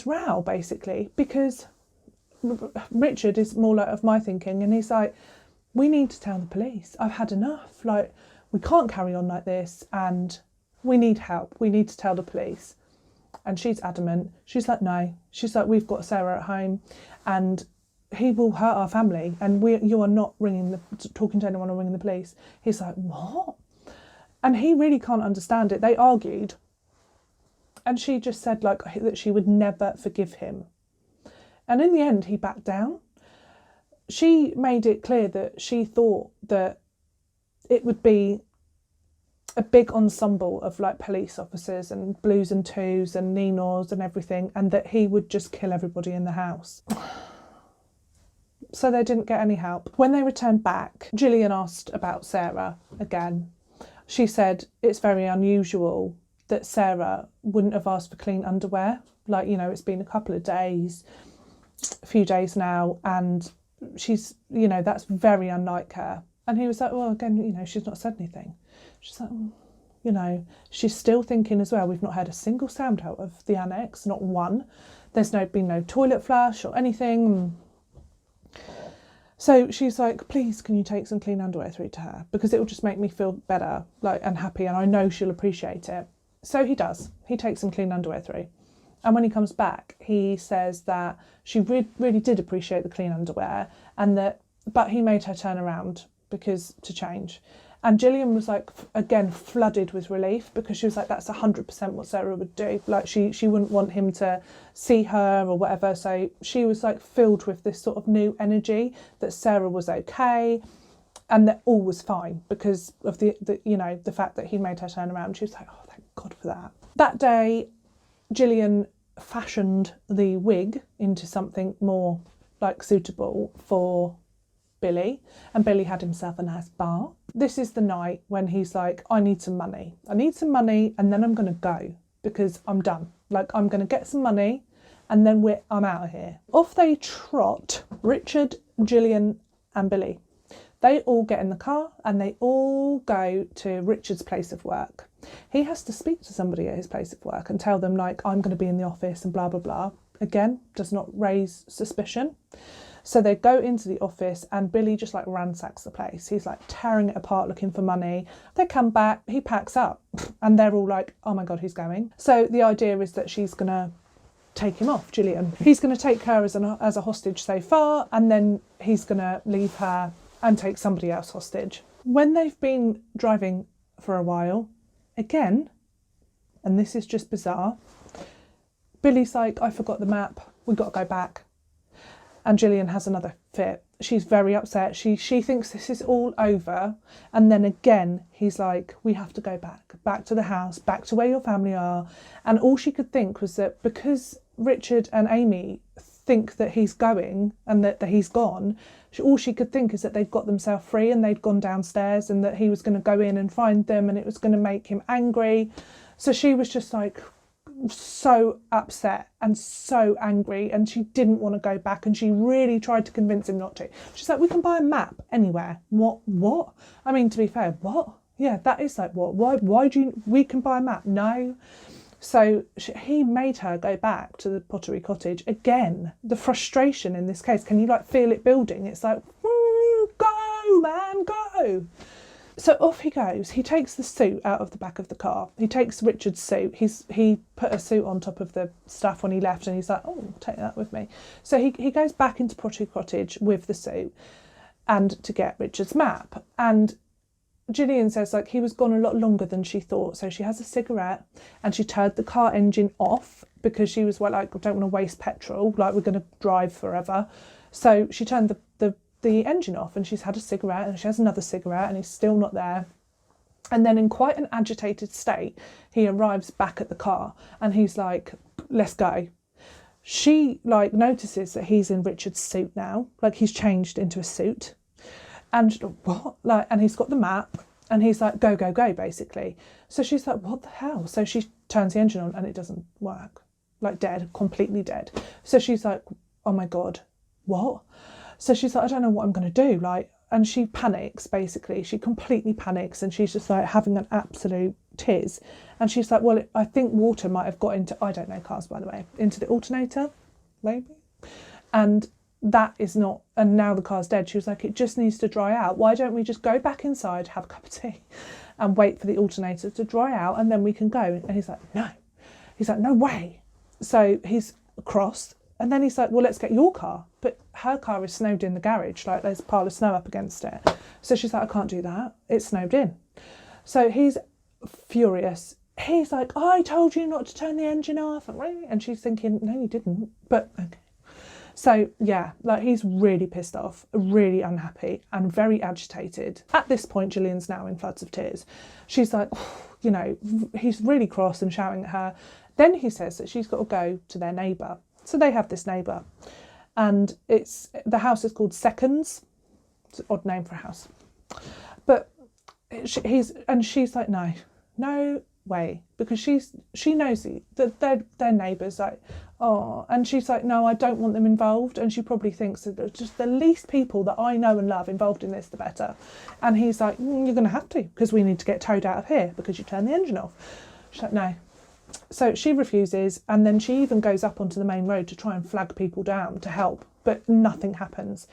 row, basically, because Richard is more like of my thinking, and he's like, we need to tell the police. I've had enough. Like, we can't carry on like this, and we need help. We need to tell the police. And she's adamant. She's like, no. She's like, we've got Sarah at home, and he will hurt our family, and you are not talking to anyone or ringing the police. He's like, what? And he really can't understand it. They argued And she just said like that she would never forgive him. And in the end, he backed down. She made it clear that she thought that it would be a big ensemble of like police officers and blues and twos and Ninos and everything, and that he would just kill everybody in the house. So they didn't get any help. When they returned back, Gillian asked about Sarah again. She said it's very unusual that Sarah wouldn't have asked for clean underwear. Like, you know, it's been a couple of days, a few days now, and she's, you know, that's very unlike her. And he was like, well, again, you know, she's not said anything. She's like, you know, she's still thinking as well, we've not heard a single sound out of the annex, not one. There's been no toilet flush or anything. So she's like, please, can you take some clean underwear through to her? Because it will just make me feel better, like, and happy, and I know she'll appreciate it. So he does. He takes some clean underwear through. And when he comes back, he says that she really did appreciate the clean underwear, but he made her turn around to change. And Gillian was like, again, flooded with relief, because she was like, that's 100% what Sarah would do. Like she wouldn't want him to see her or whatever. So she was like filled with this sort of new energy that Sarah was okay and that all was fine because of the fact that he made her turn around. She was like, oh, thank God for that. That day, Gillian fashioned the wig into something more like suitable for Billy, and Billy had himself a nice bar. This is the night when he's like, I need some money, and then I'm going to go because I'm done. Like, I'm going to get some money and then I'm out of here. Off they trot, Richard, Gillian and Billy. They all get in the car and they all go to Richard's place of work. He has to speak to somebody at his place of work and tell them, like, I'm going to be in the office and blah, blah, blah. Again, does not raise suspicion. So they go into the office and Billy just like ransacks the place. He's like tearing it apart looking for money. They come back, he packs up and they're all like, oh my God, he's going. So the idea is that she's going to take him off, Gillian. He's going to take her as a hostage so far, and then he's going to leave her and take somebody else hostage. When they've been driving for a while, again, and this is just bizarre, Billy's like, I forgot the map, we've got to go back. And Gillian has another fit. She's very upset. She thinks this is all over. And then again, he's like, we have to go back to the house, back to where your family are. And all she could think was that because Richard and Amy think that he's going and that he's gone, all she could think is that they'd got themselves free and they'd gone downstairs and that he was going to go in and find them and it was going to make him angry. So she was just like, so upset and so angry, and she didn't want to go back, and she really tried to convince him not to. She's like, we can buy a map anywhere. What? I mean, to be fair, what? Yeah, that is like, what? Why we can buy a map? No. So he made her go back to the Pottery Cottage. Again, the frustration in this case, can you like feel it building? It's like, go man, go. So off he goes. He takes the suit out of the back of the car. He takes Richard's suit. He put a suit on top of the stuff when he left, and he's like, oh, I'll take that with me. So he goes back into Pottery Cottage with the suit and to get Richard's map. And Gillian says like he was gone a lot longer than she thought. So she has a cigarette and she turned the car engine off because she was like, I don't want to waste petrol. Like, we're going to drive forever. So she turned the engine off, and she's had a cigarette and she has another cigarette and he's still not there. And then in quite an agitated state, he arrives back at the car and he's like, let's go. She like notices that he's in Richard's suit now, like he's changed into a suit. And what? Like, and he's got the map and he's like, go, go, go, basically. So she's like, what the hell? So she turns the engine on and it doesn't work, like dead, completely dead. So she's like, oh my God, what? So she's like, I don't know what I'm going to do. Like, and she panics, basically. She completely panics and she's just like having an absolute tiz. And she's like, well, I think water might have got into, I don't know cars, by the way, into the alternator, maybe. And that is not, and now the car's dead. She was like, it just needs to dry out. Why don't we just go back inside, have a cup of tea and wait for the alternator to dry out and then we can go? And he's like, no. He's like, no way. So he's cross. And then he's like, well, let's get your car. But her car is snowed in the garage. Like, there's a pile of snow up against it. So she's like, I can't do that. It's snowed in. So he's furious. he's like, I told you not to turn the engine off. And she's thinking, no, you didn't. But okay. So, yeah, like he's really pissed off, really unhappy and very agitated. At this point, Gillian's now in floods of tears. She's like, you know, he's really cross and shouting at her. Then he says that she's got to go to their neighbour. So they have this neighbour. And the house is called Seconds. It's an odd name for a house. But she's like, no way, because she knows that they're neighbours, like, oh, and she's like, no, I don't want them involved, and she probably thinks that just the least people that I know and love involved in this, the better. And he's like, you're going to have to, because we need to get towed out of here because you turned the engine off. She's like, no. So she refuses, and then she even goes up onto the main road to try and flag people down to help, but nothing happens.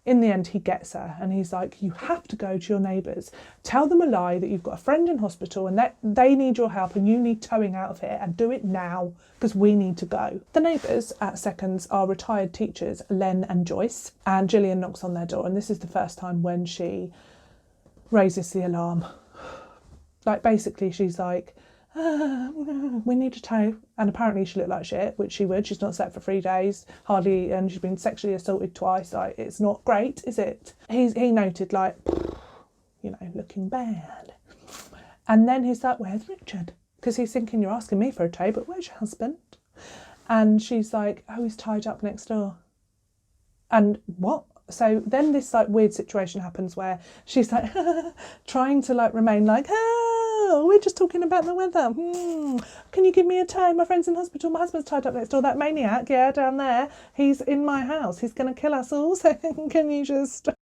In the end, he gets her and he's like, you have to go to your neighbours, tell them a lie that you've got a friend in hospital and that they need your help and you need towing out of here, and do it now because we need to go. The neighbours at Seconds are retired teachers, Len and Joyce, and Gillian knocks on their door, and this is the first time when she raises the alarm. Like, basically she's like, we need a tow. And apparently she looked like shit, which she would. She's not slept for 3 days, hardly, and she's been sexually assaulted twice. Like, it's not great, is it? He noted, like, you know, looking bad. And then he's like, where's Richard? Because he's thinking, you're asking me for a tow, but where's your husband? And she's like, oh, he's tied up next door. And what? So then this like weird situation happens where she's like trying to like remain like, oh, we're just talking about the weather. Can you give me a tow? My friend's in hospital. My husband's tied up next door. That maniac, yeah, down there. He's in my house. He's going to kill us all. So can you just...